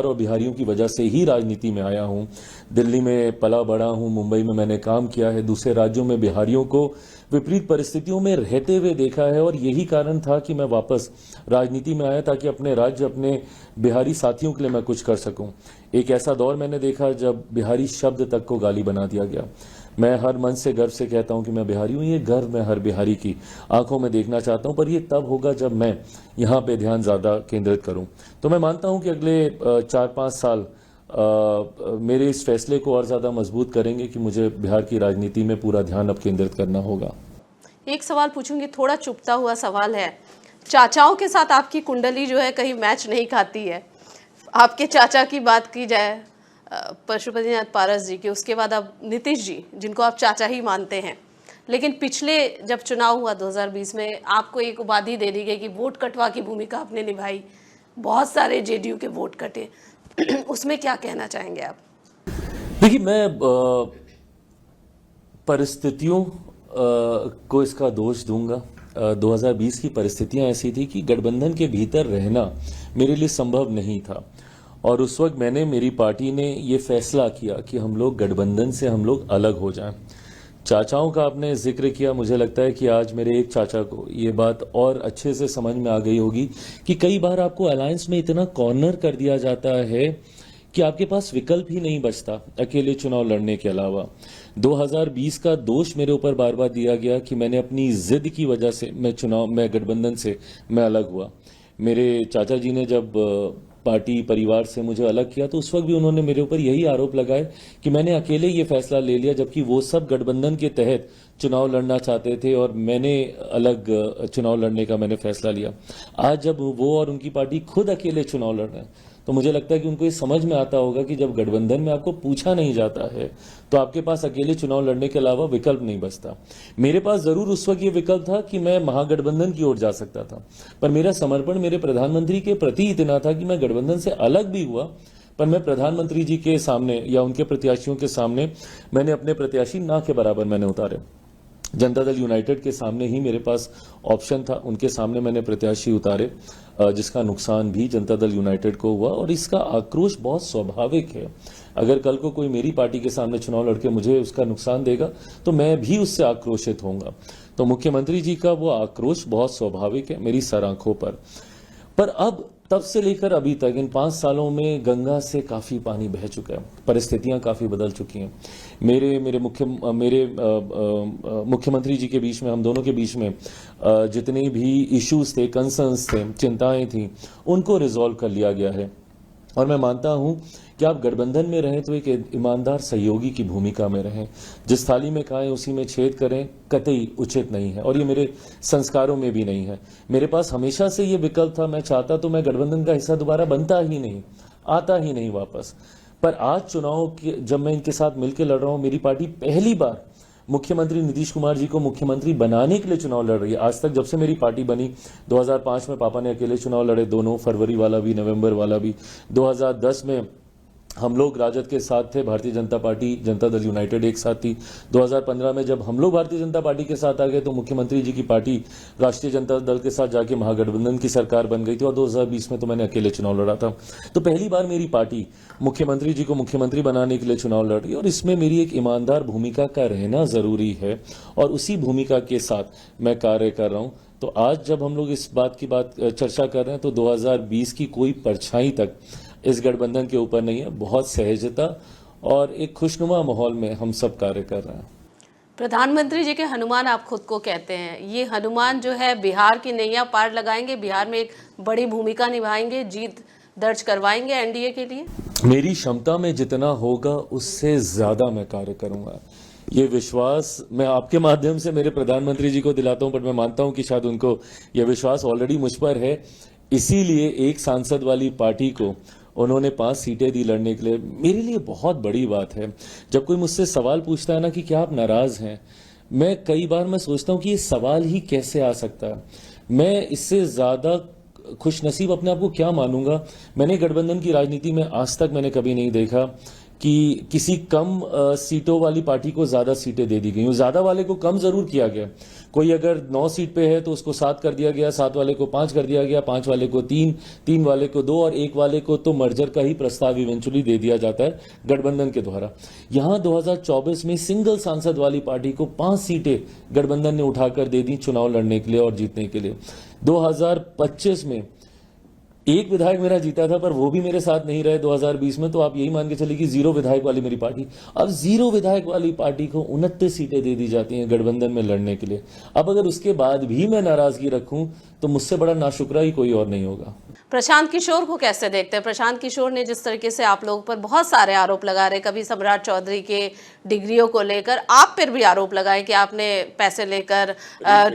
और बिहारियों की वजह से ही राजनीति में आया हूं। दिल्ली में पला बड़ा हूं, मुंबई में मैंने काम किया है, दूसरे राज्यों में बिहारियों को विपरीत परिस्थितियों में रहते हुए देखा है और यही कारण था कि मैं वापस राजनीति में आया ताकि अपने राज्य, अपने बिहारी साथियों के लिए मैं कुछ कर सकूं। एक ऐसा दौर मैंने देखा जब बिहारी शब्द तक को गाली बना दिया गया। मैं हर मन से गर्व से कहता हूं कि मैं बिहारी हूं। ये गर्व मैं हर बिहारी की आंखों में देखना चाहता हूं, पर ये तब होगा जब मैं यहां पे ध्यान ज्यादा केंद्रित करूं। तो मैं मानता हूं कि अगले 4-5 साल मेरे इस फैसले को और ज्यादा मजबूत करेंगे कि मुझे बिहार की राजनीति में पूरा ध्यान अब केंद्रित करना होगा। एक सवाल पूछूंगी, थोड़ा चुभता हुआ सवाल है। चाचाओं के साथ आपकी कुंडली जो है कहीं मैच नहीं खाती है। आपके चाचा की बात की जाए पशुपतिनाथ पारस जी की, उसके बाद अब नीतीश जी जिनको आप चाचा ही मानते हैं, लेकिन पिछले जब चुनाव हुआ 2020 में आपको एक उपाधि दे दी गई कि वोट कटवा की भूमिका आपने निभाई, बहुत सारे जेडीयू के वोट कटे। उसमें क्या कहना चाहेंगे आप? देखिए, मैं परिस्थितियों को इसका दोष दूंगा। 2020 की परिस्थितियां ऐसी थी कि गठबंधन के भीतर रहना मेरे लिए संभव नहीं था और उस वक्त मेरी पार्टी ने ये फैसला किया कि हम लोग गठबंधन से हम लोग अलग हो जाएं। चाचाओं का आपने जिक्र किया, मुझे लगता है कि आज मेरे एक चाचा को ये बात और अच्छे से समझ में आ गई होगी कि कई बार आपको अलायंस में इतना कॉर्नर कर दिया जाता है कि आपके पास विकल्प ही नहीं बचता अकेले चुनाव लड़ने के अलावा। 2020 का दोष मेरे ऊपर बार बार दिया गया कि मैंने अपनी जिद की वजह से मैं गठबंधन से मैं अलग हुआ। मेरे चाचा जी ने जब पार्टी परिवार से मुझे अलग किया तो उस वक्त भी उन्होंने मेरे ऊपर यही आरोप लगाए कि मैंने अकेले ये फैसला ले लिया, जबकि वो सब गठबंधन के तहत चुनाव लड़ना चाहते थे और मैंने अलग चुनाव लड़ने का मैंने फैसला लिया। आज जब वो और उनकी पार्टी खुद अकेले चुनाव लड़ रहे हैं तो मुझे लगता है कि उनको ये समझ में आता होगा कि जब गठबंधन में आपको पूछा नहीं जाता है तो आपके पास अकेले चुनाव लड़ने के अलावा विकल्प नहीं बचता। मेरे पास जरूर उस वक्त ये विकल्प था कि मैं महागठबंधन की ओर जा सकता था, पर मेरा समर्पण मेरे प्रधानमंत्री के प्रति इतना था कि मैं गठबंधन से अलग भी हुआ पर मैं प्रधानमंत्री जी के सामने या उनके प्रत्याशियों के सामने मैंने अपने प्रत्याशी ना के बराबर मैंने उतारे। जनता दल यूनाइटेड के सामने ही मेरे पास ऑप्शन था, उनके सामने मैंने प्रत्याशी उतारे, जिसका नुकसान भी जनता दल यूनाइटेड को हुआ और इसका आक्रोश बहुत स्वाभाविक है। अगर कल को कोई मेरी पार्टी के सामने चुनाव लड़के मुझे उसका नुकसान देगा तो मैं भी उससे आक्रोशित होऊंगा। तो मुख्यमंत्री जी का वो आक्रोश बहुत स्वाभाविक है मेरी सर आंखों पर अब तब से लेकर अभी तक इन 5 सालों में गंगा से काफी पानी बह चुका है, परिस्थितियां काफी बदल चुकी हैं। मेरे मुख्यमंत्री जी के बीच में, हम दोनों के बीच में जितने भी इश्यूज थे, कंसर्न्स थे, चिंताएं थी, उनको रिजॉल्व कर लिया गया है। और मैं मानता हूं कि आप गठबंधन में रहें तो एक ईमानदार सहयोगी की भूमिका में रहें। जिस थाली में खाएं उसी में छेद करें कतई उचित नहीं है और ये मेरे संस्कारों में भी नहीं है। मेरे पास हमेशा से ये विकल्प था, मैं चाहता तो मैं गठबंधन का हिस्सा दोबारा बनता ही नहीं, आता ही नहीं वापस। पर आज चुनाव जब मैं इनके साथ मिलकर लड़ रहा हूं, मेरी पार्टी पहली बार मुख्यमंत्री नीतीश कुमार जी को मुख्यमंत्री बनाने के लिए चुनाव लड़ रही है। आज तक जब से मेरी पार्टी बनी, 2005 में पापा ने अकेले चुनाव लड़े, दोनों, फरवरी वाला भी, नवंबर वाला भी, 2010 में हम लोग राजद के साथ थे, भारतीय जनता पार्टी जनता दल यूनाइटेड एक साथ थी। 2015 में जब हम लोग भारतीय जनता पार्टी के साथ आ गए तो मुख्यमंत्री जी की पार्टी राष्ट्रीय जनता दल के साथ जाके महागठबंधन की सरकार बन गई थी, और 2020 में तो मैंने अकेले चुनाव लड़ा था। तो पहली बार मेरी पार्टी मुख्यमंत्री जी को मुख्यमंत्री बनाने के लिए चुनाव लड़ रही है, और इसमें मेरी एक ईमानदार भूमिका का रहना जरूरी है, और उसी भूमिका के साथ मैं कार्य कर रहा हूं। तो आज जब हम लोग इस बात की चर्चा कर रहे हैं तो 2020 की कोई परछाई तक इस गठबंधन के ऊपर नहीं है। बहुत सहजता और एक खुशनुमा माहौल में हम सब कार्य कर रहे हैं। प्रधानमंत्री जी के हनुमान आप खुद को कहते हैं, ये हनुमान जो है बिहार की नैया पार लगाएंगे, बिहार में एक बड़ी भूमिका निभाएंगे, जीत दर्ज करवाएंगे एनडीए के लिए। मेरी क्षमता में जितना होगा उससे ज्यादा मैं कार्य करूंगा। ये विश्वास मैं आपके माध्यम से मेरे प्रधानमंत्री जी को दिलाता हूं, पर मैं मानता हूं कि शायद उनको यह विश्वास ऑलरेडी मुझ पर है। इसीलिए एक सांसद वाली पार्टी को उन्होंने 5 सीटें दी लड़ने के लिए। मेरे लिए बहुत बड़ी बात है जब कोई मुझसे सवाल पूछता है ना कि क्या आप नाराज हैं, मैं कई बार मैं सोचता हूं कि ये सवाल ही कैसे आ सकता है। मैं इससे ज्यादा खुशनसीब अपने आप को क्या मानूंगा। मैंने गठबंधन की राजनीति में आज तक मैंने कभी नहीं देखा कि किसी कम सीटों वाली पार्टी को ज्यादा सीटें दे दी गई। ज्यादा वाले को कम जरूर किया गया, कोई अगर 9 सीट पे है तो उसको 7 कर दिया गया, 7 वाले को 5 कर दिया गया, 5 वाले को 3, 3 वाले को 2 और 1 वाले को तो मर्जर का ही प्रस्ताव इवेंचुअली दे दिया जाता है गठबंधन के द्वारा। यहां 2024 में सिंगल सांसद वाली पार्टी को 5 सीटें गठबंधन ने उठाकर दे दी चुनाव लड़ने के लिए और जीतने के लिए। 2025 में एक विधायक मेरा जीता था, पर वो भी मेरे साथ नहीं रहे 2020 में, तो आप यही मान के चलिए कि 0 विधायक वाली मेरी पार्टी। अब 0 विधायक वाली पार्टी को 29 सीटें दे दी जाती हैं गठबंधन में लड़ने के लिए। अब अगर उसके बाद भी मैं नाराजगी रखूं तो मुझसे बड़ा नाशुक्रा ही कोई और नहीं होगा। प्रशांत किशोर को कैसे देखते हैं? प्रशांत किशोर ने जिस तरीके से आप लोगों पर बहुत सारे आरोप लगा रहे, कभी सम्राट चौधरी के डिग्रियों को लेकर, आप पर भी आरोप लगाए कि आपने पैसे लेकर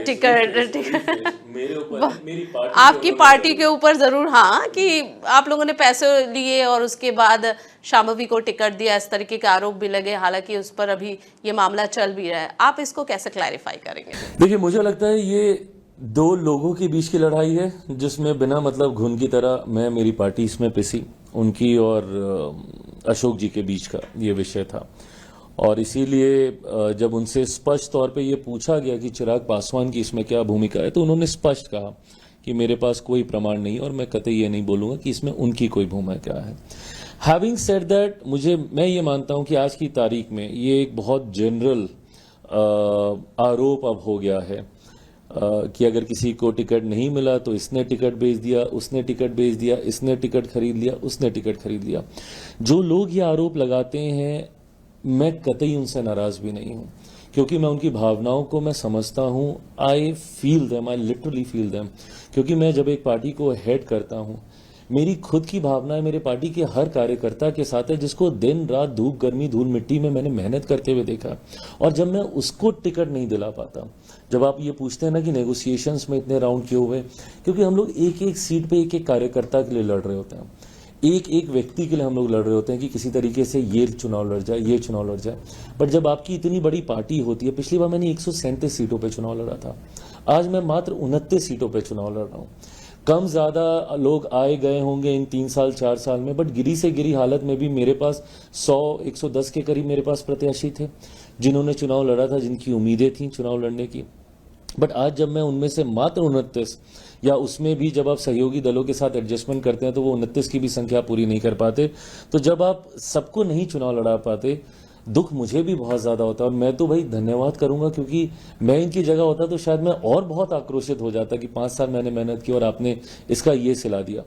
टिकट मेरे ऊपर, मेरी पार्टी आपकी पार्टी के ऊपर जरूर, हाँ, कि आप लोगों ने पैसे लिए और उसके बाद शांभवी को टिकट दिया, इस तरीके के आरोप भी लगे। हालांकि उस पर अभी ये मामला चल भी रहा है, आप इसको कैसे क्लैरिफाई करेंगे? देखिए, मुझे लगता है ये 2 लोगों के बीच की लड़ाई है, जिसमें बिना मतलब घुन की तरह मेरी पार्टी इसमें पिसी, उनकी और अशोक जी के बीच का ये विषय था। और इसीलिए जब उनसे स्पष्ट तौर पे ये पूछा गया कि चिराग पासवान की इसमें क्या भूमिका है, तो उन्होंने स्पष्ट कहा कि मेरे पास कोई प्रमाण नहीं और मैं कतई ये नहीं बोलूंगा कि इसमें उनकी कोई भूमिका है। हैविंग सेड दैट, मैं ये मानता हूं कि आज की तारीख में ये एक बहुत जनरल आरोप अब हो गया है कि अगर किसी को टिकट नहीं मिला तो इसने टिकट बेच दिया, उसने टिकट बेच दिया, इसने टिकट खरीद लिया, उसने टिकट खरीद लिया। जो लोग ये आरोप लगाते हैं, मैं कतई उनसे नाराज भी नहीं हूं, क्योंकि मैं उनकी भावनाओं को मैं समझता हूं। I feel them, I literally feel them. क्योंकि मैं जब एक पार्टी को हेड करता हूं, मेरी खुद की भावनाएं मेरे पार्टी के हर कार्यकर्ता के साथ है, जिसको दिन रात धूप गर्मी धूल मिट्टी में मैंने मेहनत करते हुए देखा। और जब मैं उसको टिकट नहीं दिला पाता, जब आप ये पूछते हैं ना कि नेगोशिएशंस में इतने राउंड क्यों हुए, क्योंकि हम लोग एक एक सीट पे एक एक कार्यकर्ता के लिए लड़ रहे होते हैं, एक एक व्यक्ति के लिए हम लोग लड़ रहे होते हैं कि किसी तरीके से ये चुनाव लड़ जाए, ये चुनाव लड़ जाए। बट जब आपकी इतनी बड़ी पार्टी होती है, पिछली बार मैंने 137 सीटों पे चुनाव लड़ा था, आज मैं मात्र 29 सीटों पे चुनाव लड़ रहा हूँ। कम ज्यादा लोग आए गए होंगे इन 3 साल 4 साल में, बट गिरी से गिरी हालत में भी मेरे पास 100-110 के करीब मेरे पास प्रत्याशी थे जिन्होंने चुनाव लड़ा था, जिनकी उम्मीदें थी चुनाव लड़ने की। बट आज जब मैं उनमें से मात्र 29, या उसमें भी जब आप सहयोगी दलों के साथ एडजस्टमेंट करते हैं तो वो 29 की भी संख्या पूरी नहीं कर पाते, तो जब आप सबको नहीं चुनाव लड़ा पाते, दुख मुझे भी बहुत ज्यादा होता है। और मैं तो भाई धन्यवाद करूंगा, क्योंकि मैं इनकी जगह होता तो शायद मैं और बहुत आक्रोशित हो जाता कि 5 साल मैंने मेहनत की और आपने इसका ये सिला दिया।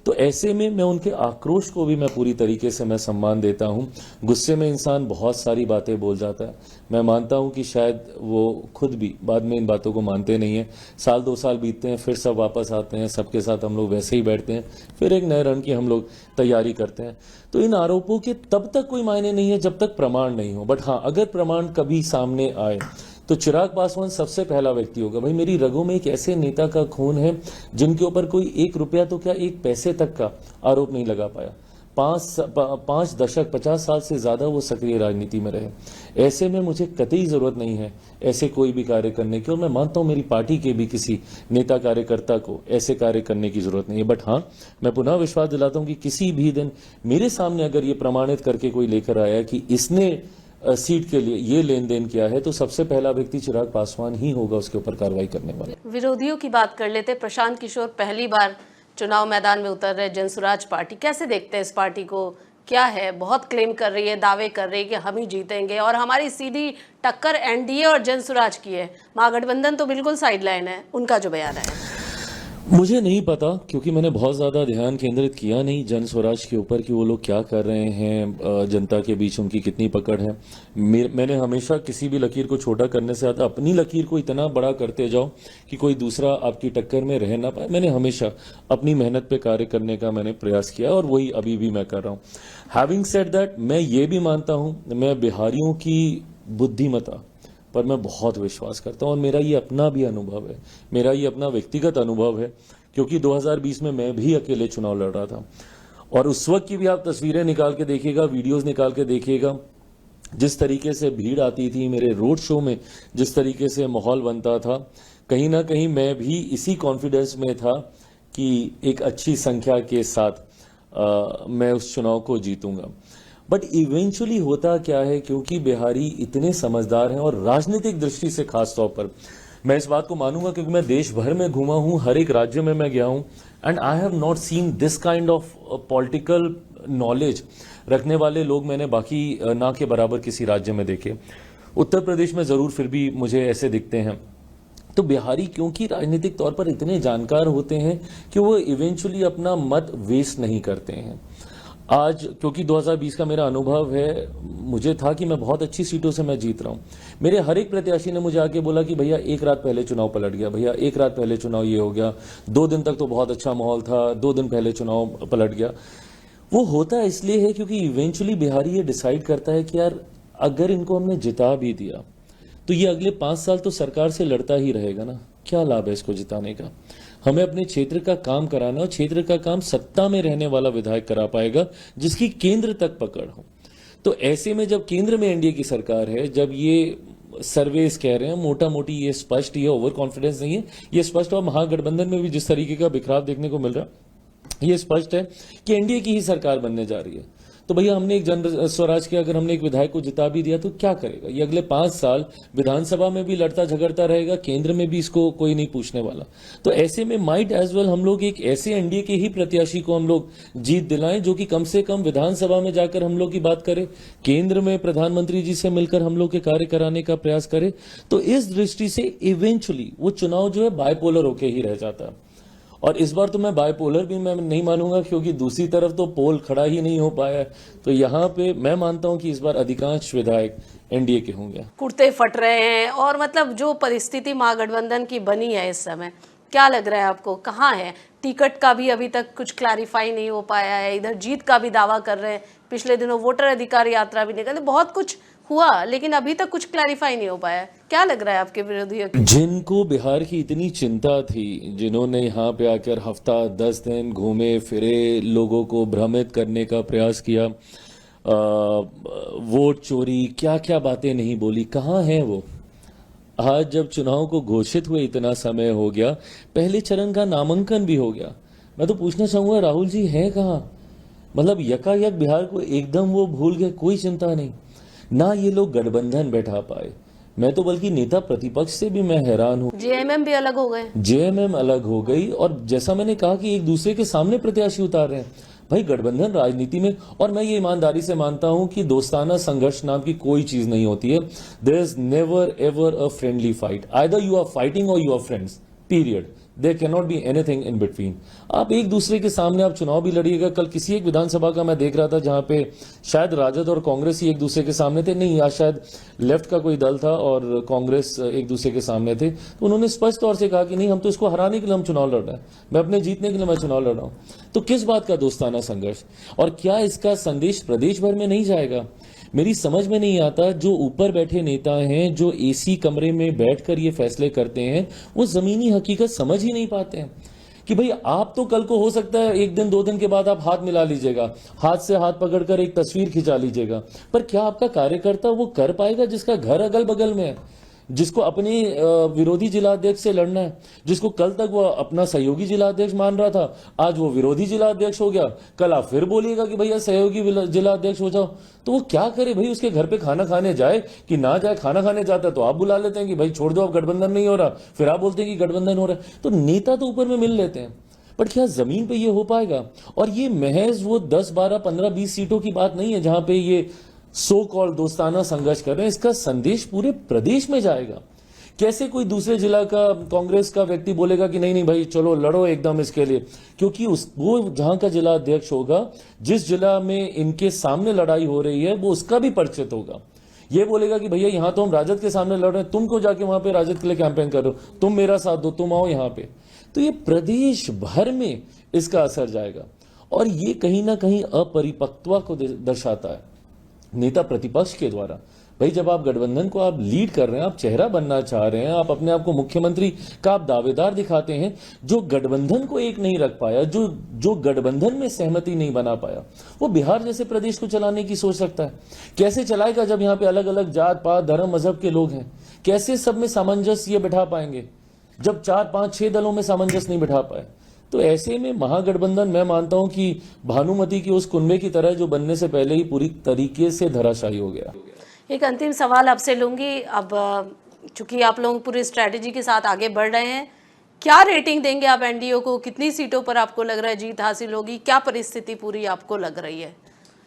तो ऐसे में मैं उनके आक्रोश को भी मैं पूरी तरीके से मैं सम्मान देता हूं। गुस्से में इंसान बहुत सारी बातें बोल जाता है, मैं मानता हूं कि शायद वो खुद भी बाद में इन बातों को मानते नहीं है। 1-2 साल बीतते हैं, फिर सब वापस आते हैं, सबके साथ हम लोग वैसे ही बैठते हैं, फिर एक नए रन की हम लोग तैयारी करते हैं। तो इन आरोपों के तब तक कोई मायने नहीं है जब तक प्रमाण नहीं हो। बट हाँ, अगर प्रमाण कभी सामने आए तो चिराग पासवान सबसे पहला व्यक्ति होगा। भाई, मेरी रगों में एक ऐसे नेता का खून है जिनके ऊपर कोई 1 रुपया तो क्या 1 पैसे तक का आरोप नहीं लगा पाया। पाँच दशक 50 साल से ज़्यादा वो सक्रिय राजनीति में रहे। ऐसे में मुझे कतई ज़रूरत नहीं है ऐसे कोई भी कार्य करने की, और मैं मानता हूँ मेरी पार्टी के भी किसी नेता कार्यकर्ता को ऐसे कार्य करने की ज़रूरत नहीं है। बट हाँ, मैं पुनः विश्वास दिलाता हूँ कि किसी भी दिन मेरे सामने अगर ये प्रमाणित करके कोई लेकर आया कि इसने सीट के लिए ये लेन देन किया है, तो सबसे पहला व्यक्ति चिराग पासवान ही होगा उसके ऊपर कार्रवाई करने वाला। विरोधियों की बात कर लेते। प्रशांत किशोर पहली बार चुनाव मैदान में उतर रहे जनसुराज पार्टी, कैसे देखते हैं इस पार्टी को? क्या है, बहुत क्लेम कर रही है, दावे कर रही है कि हम ही जीतेंगे और हमारी सीधी टक्कर एनडीए और जनसुराज की है, महागठबंधन तो बिल्कुल साइडलाइन है, उनका जो बयान है। मुझे नहीं पता, क्योंकि मैंने बहुत ज़्यादा ध्यान केंद्रित किया नहीं जन स्वराज के ऊपर कि वो लोग क्या कर रहे हैं, जनता के बीच उनकी कितनी पकड़ है। मैंने हमेशा किसी भी लकीर को छोटा करने से ज़्यादा अपनी लकीर को इतना बड़ा करते जाओ कि कोई दूसरा आपकी टक्कर में रह ना पाए। मैंने हमेशा अपनी मेहनत पे कार्य करने का मैंने प्रयास किया और वही अभी भी मैं कर रहा हूँ। हैविंग सेड दैट, मैं ये भी मानता हूँ, मैं बिहारियों की बुद्धिमत्ता पर मैं बहुत विश्वास करता हूं, और मेरा ये अपना भी अनुभव है, मेरा ये अपना व्यक्तिगत अनुभव है, क्योंकि 2020 में मैं भी अकेले चुनाव लड़ रहा था। और उस वक्त की भी आप तस्वीरें निकाल के देखिएगा, वीडियोस निकाल के देखिएगा, जिस तरीके से भीड़ आती थी मेरे रोड शो में, जिस तरीके से माहौल बनता था, कहीं ना कहीं मैं भी इसी कॉन्फिडेंस में था कि एक अच्छी संख्या के साथ मैं उस चुनाव को जीतूंगा। बट इवेंचुअली होता क्या है, क्योंकि बिहारी इतने समझदार हैं, और राजनीतिक दृष्टि से खास तौर पर मैं इस बात को मानूंगा, क्योंकि मैं देश भर में घूमा हूं, हर एक राज्य में मैं गया हूं, and I have not seen this kind of political knowledge रखने वाले लोग मैंने बाकी ना के बराबर किसी राज्य में देखे। उत्तर प्रदेश में जरूर फिर भी मुझे ऐसे दिखते हैं। तो बिहारी क्योंकि राजनीतिक तौर पर इतने जानकार होते हैं कि वो इवेंचुअली अपना मत वेस्ट नहीं करते हैं। आज क्योंकि 2020 का मेरा अनुभव है, मुझे था कि मैं बहुत अच्छी सीटों से मैं जीत रहा हूं। मेरे हर एक प्रत्याशी ने मुझे आके बोला कि भैया एक रात पहले चुनाव पलट गया, भैया एक रात पहले चुनाव ये हो गया, 2 दिन तक तो बहुत अच्छा माहौल था, 2 दिन पहले चुनाव पलट गया। वो होता इसलिए है क्योंकि इवेंचुअली बिहारी ये डिसाइड करता है कि यार अगर इनको हमने जिता भी दिया तो ये अगले 5 साल तो सरकार से लड़ता ही रहेगा ना, क्या लाभ है इसको जिताने का। हमें अपने क्षेत्र का काम कराना, और क्षेत्र का काम सत्ता में रहने वाला विधायक करा पाएगा जिसकी केंद्र तक पकड़ हो। तो ऐसे में जब केंद्र में एनडीए की सरकार है, जब ये सर्वेस कह रहे हैं मोटा मोटी, ये स्पष्ट, ये ओवर कॉन्फिडेंस नहीं है, ये स्पष्ट, और महागठबंधन में भी जिस तरीके का बिखराव देखने को मिल रहा है, ये स्पष्ट है कि एनडीए की ही सरकार बनने जा रही है। तो भैया हमने एक जन स्वराज के अगर हमने एक विधायक को जिता भी दिया तो क्या करेगा, ये अगले 5 साल विधानसभा में भी लड़ता झगड़ता रहेगा, केंद्र में भी इसको कोई नहीं पूछने वाला। तो ऐसे में माइट एज वेल हम लोग एक ऐसे एनडीए के ही प्रत्याशी को हम लोग जीत दिलाएं जो कि कम से कम विधानसभा में जाकर हम लोग की बात करे, केंद्र में प्रधानमंत्री जी से मिलकर हम लोग के कार्य कराने का प्रयास करे। तो इस दृष्टि से इवेंचुअली वो चुनाव जो है बायपोलर होके ही रह जाता है। और इस बार तो मैं बायपोलर भी मैं नहीं मानूंगा, क्योंकि दूसरी तरफ तो पोल खड़ा ही नहीं हो पाया। तो यहाँ पे मैं मानता हूँ कि इस बार अधिकांश विधायक एनडीए के होंगे। कुर्ते फट रहे हैं, और मतलब जो परिस्थिति महागठबंधन की बनी है इस समय, क्या लग रहा है आपको, कहाँ है? टिकट का भी अभी तक कुछ क्लैरिफाई नहीं हो पाया है, इधर जीत का भी दावा कर रहे हैं, पिछले दिनों वोटर अधिकार यात्रा भी निकली, बहुत कुछ हुआ लेकिन अभी तक कुछ क्लैरिफाई नहीं हो पाया। क्या लग रहा है आपके विरोधियों की? जिनको बिहार की इतनी चिंता थी, जिन्होंने यहाँ पे आकर हफ्ता 10 दिन घूमे फिरे, लोगों को भ्रमित करने का प्रयास किया, वोट चोरी, क्या क्या बातें नहीं बोली, कहाँ हैं वो? आज जब चुनाव को घोषित हुए इतना समय हो गया, पहले चरण का नामांकन भी हो गया, मैं तो पूछना चाहूंगा राहुल जी है कहाँ? मतलब यकायक बिहार को एकदम वो भूल गए, कोई चिंता नहीं ना, ये लोग गठबंधन बैठा पाए। मैं तो बल्कि नेता प्रतिपक्ष से भी मैं हैरान हूँ। जेएमएम भी अलग हो गए, जेएमएम अलग हो गई, और जैसा मैंने कहा कि एक दूसरे के सामने प्रत्याशी उतार रहे हैं। भाई गठबंधन राजनीति में, और मैं ये ईमानदारी से मानता हूं कि दोस्ताना संघर्ष नाम की कोई चीज नहीं होती है। There is never ever a friendly fight, either you are fighting or you are friends, period. There can not be anything in between. आप एक दूसरे के सामने आप चुनाव भी लड़िएगा। कल किसी एक विधानसभा का मैं देख रहा था जहां पे शायद राजद और कांग्रेस ही एक दूसरे के सामने थे, नहीं आज शायद लेफ्ट का कोई दल था और कांग्रेस एक दूसरे के सामने थे, तो उन्होंने स्पष्ट तौर से कहा कि नहीं हम तो इसको हराने के लिए हम चुनाव लड़ रहे हैं, मैं अपने जीतने के लिए मैं चुनाव लड़ रहा हूं। तो किस बात का दोस्ताना संघर्ष, और क्या इसका संदेश प्रदेश भर में नहीं जाएगा? मेरी समझ में नहीं आता, जो ऊपर बैठे नेता हैं, जो एसी कमरे में बैठकर ये फैसले करते हैं, वो जमीनी हकीकत समझ ही नहीं पाते हैं कि भाई आप तो कल को हो सकता है 1 दिन 2 दिन के बाद आप हाथ मिला लीजिएगा, हाथ से हाथ पकड़कर एक तस्वीर खिंचा लीजिएगा, पर क्या आपका कार्यकर्ता वो कर पाएगा जिसका घर अगल बगल में है, जिसको अपने विरोधी जिलाध्यक्ष से लड़ना है, जिसको कल तक वो अपना सहयोगी जिलाध्यक्ष मान रहा था, आज वो विरोधी जिलाध्यक्ष हो गया, कल आप फिर बोलिएगा कि भैया सहयोगी जिलाध्यक्ष हो जाओ, तो वो क्या करे भाई? उसके घर पे खाना खाने जाए कि ना जाए, खाना खाने जाता है तो आप बुला लेते हैं कि भाई छोड़ दो, अब गठबंधन नहीं हो रहा, फिर आप बोलते हैं कि गठबंधन हो रहा है। तो नेता तो ऊपर में मिल लेते हैं, बट क्या जमीन पे ये हो पाएगा? और ये महज वो 10, 12, 15, 20 सीटों की बात नहीं है जहां पे ये सो कॉल दोस्ताना संघर्ष कर रहे हैं, इसका संदेश पूरे प्रदेश में जाएगा। कैसे कोई दूसरे जिला का कांग्रेस का व्यक्ति बोलेगा कि नहीं नहीं भाई चलो लड़ो एकदम इसके लिए, क्योंकि वो जहां का जिला अध्यक्ष होगा, जिस जिला में इनके सामने लड़ाई हो रही है, वो उसका भी परिचित होगा। ये बोलेगा कि भैया यहां तो हम राजद के सामने लड़ रहे हैं, तुम क्यों जाके वहां पे राजद के लिए कैंपेन करो, तुम मेरा साथ दो, तुम आओ यहां पे। तो ये प्रदेश भर में इसका असर जाएगा और ये कहीं ना कहीं अपरिपक्वता को दर्शाता है नेता प्रतिपक्ष के द्वारा। भाई जब आप गठबंधन को आप लीड कर रहे हैं, आप चेहरा बनना चाह रहे हैं, आप अपने आप को मुख्यमंत्री का आप दावेदार दिखाते हैं, जो गठबंधन को एक नहीं रख पाया, जो गठबंधन में सहमति नहीं बना पाया, वो बिहार जैसे प्रदेश को चलाने की सोच रखता है। कैसे चलाएगा जब यहाँ पे अलग अलग जात पात धर्म मजहब के लोग हैं? कैसे सब में सामंजस्य बिठा पाएंगे जब 4, 5, 6 दलों में सामंजस्य नहीं बिठा पाए? तो ऐसे में महागठबंधन मैं मानता हूं कि भानुमति की उस कुनबे की तरह जो बनने से पहले ही पूरी तरीके से धराशायी हो गया। एक अंतिम सवाल आपसे लूंगी। अब चूंकि आप लोग पूरी स्ट्रैटेजी के साथ आगे बढ़ रहे हैं, क्या रेटिंग देंगे आप एनडीए को? कितनी सीटों पर आपको लग रहा है जीत हासिल होगी? क्या परिस्थिति पूरी आपको लग रही है?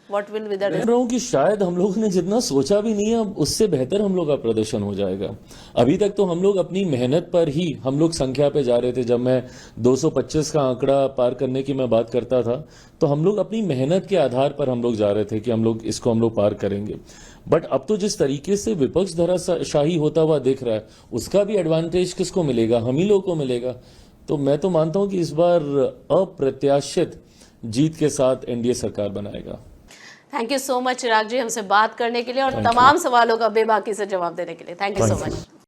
What will be the मैं रहा हूं कि शायद हम लोगों ने जितना सोचा भी नहीं है, अब उससे बेहतर हम लोग का प्रदर्शन हो जाएगा। अभी तक तो हम लोग अपनी मेहनत पर ही हम लोग संख्या पे जा रहे थे। जब मैं 225 का आंकड़ा पार करने की मैं बात करता था, तो हम लोग अपनी मेहनत के आधार पर हम लोग जा रहे थे कि हम लोग पार करेंगे। बट अब तो जिस तरीके से विपक्ष धराशायी होता हुआ दिख रहा है, उसका भी एडवांटेज किसको मिलेगा? हम ही लोग को मिलेगा। तो मैं तो मानता हूं कि इस बार अप्रत्याशित जीत के साथ एनडीए सरकार बनाएगा। थैंक यू सो मच चिराग जी हमसे बात करने के लिए और तमाम सवालों का बेबाकी से जवाब देने के लिए। Thank you so much.